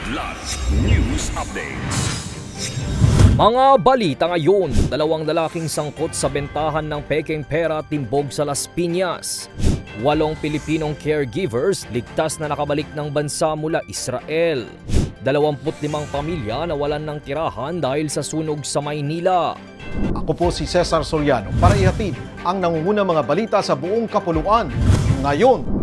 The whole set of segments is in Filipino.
Kidlat News Updates. Mga balita ngayon, dalawang lalaking sangkot sa bentahan ng pekeng pera timbog sa Las Piñas. 8 Pilipinong caregivers ligtas na nakabalik ng bansa mula Israel. 25 pamilya nawalan ng tirahan dahil sa sunog sa Maynila. Ako po si Cesar Soriano para ihatid ang nangungunang mga balita sa buong kapuluan ngayon.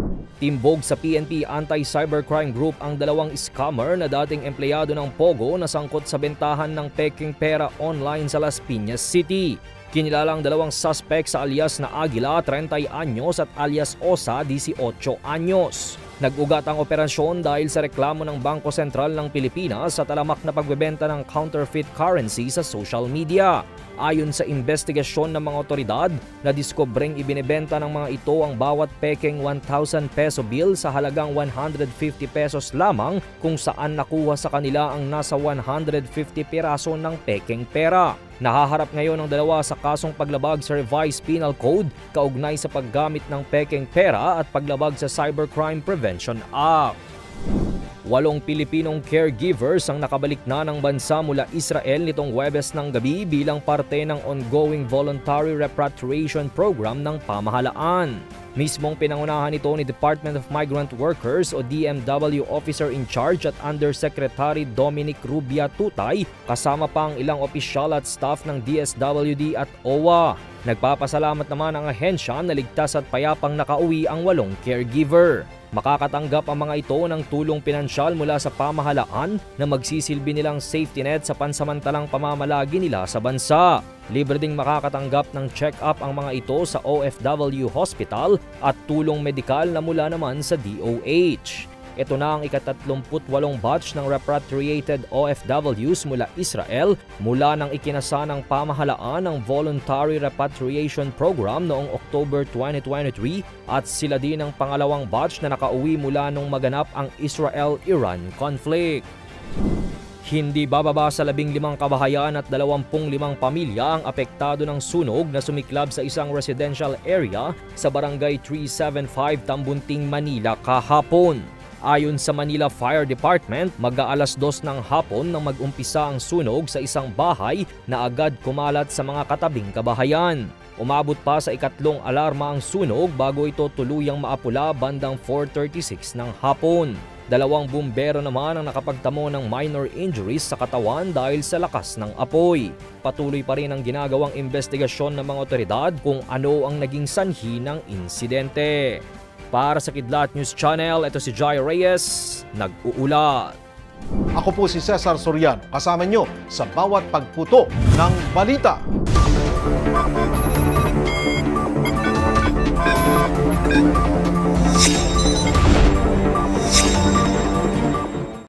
Timbog sa PNP Anti-Cybercrime Group ang dalawang scammer na dating empleyado ng Pogo na sangkot sa bentahan ng pekeng pera online sa Las Piñas City. Kinilalang dalawang suspect sa alias na Aguila, 30 anyos at alias Osa, 18 anyos. Nag-ugat ang operasyon dahil sa reklamo ng Bangko Sentral ng Pilipinas sa talamak na pagbebenta ng counterfeit currency sa social media. Ayon sa investigasyon ng mga otoridad, nadiskubreng ibinebenta ng mga ito ang bawat pekeng 1,000 peso bill sa halagang 150 pesos lamang kung saan nakuha sa kanila ang nasa 150 piraso ng pekeng pera. Nahaharap ngayon ang dalawa sa kasong paglabag sa Revised Penal Code kaugnay sa paggamit ng pekeng pera at paglabag sa Cybercrime Prevention Act. 8 Pilipinong caregivers ang nakabalik na ng bansa mula Israel nitong Huwebes ng gabi bilang parte ng ongoing voluntary repatriation program ng pamahalaan. Mismong pinangunahan ito ni Department of Migrant Workers o DMW Officer in Charge at Undersecretary Dominic Rubia Tutay kasama pa ang ilang opisyal at staff ng DSWD at OWA. Nagpapasalamat naman ang ahensya na ligtas at payapang nakauwi ang 8 caregiver. Makakatanggap ang mga ito ng tulong pinansyal mula sa pamahalaan na magsisilbi nilang safety net sa pansamantalang pamamalagi nila sa bansa. Libre ding makakatanggap ng check-up ang mga ito sa OFW Hospital at tulong medikal na mula naman sa DOH. Ito na ang ika-38 batch ng repatriated OFWs mula Israel mula nang ikinasa ng pamahalaan ng Voluntary Repatriation Program noong October 2023 at sila din ang pangalawang batch na nakauwi mula nung maganap ang Israel-Iran conflict. Hindi bababa sa 15 kabahayan at 25 pamilya ang apektado ng sunog na sumiklab sa isang residential area sa Barangay 375 Tambunting, Manila kahapon. Ayon sa Manila Fire Department, mag-aalas 2 ng hapon nang mag-umpisa ang sunog sa isang bahay na agad kumalat sa mga katabing kabahayan. Umabot pa sa ikatlong alarma ang sunog bago ito tuluyang maapula bandang 4:36 ng hapon. 2 bumbero naman ang nakapagtamo ng minor injuries sa katawan dahil sa lakas ng apoy. Patuloy pa rin ang ginagawang investigasyon ng mga otoridad kung ano ang naging sanhi ng insidente. Para sa Kidlat News Channel, ito si Jai Reyes, nag-uulat. Ako po si Cesar Soriano, kasama nyo sa bawat pagputo ng balita.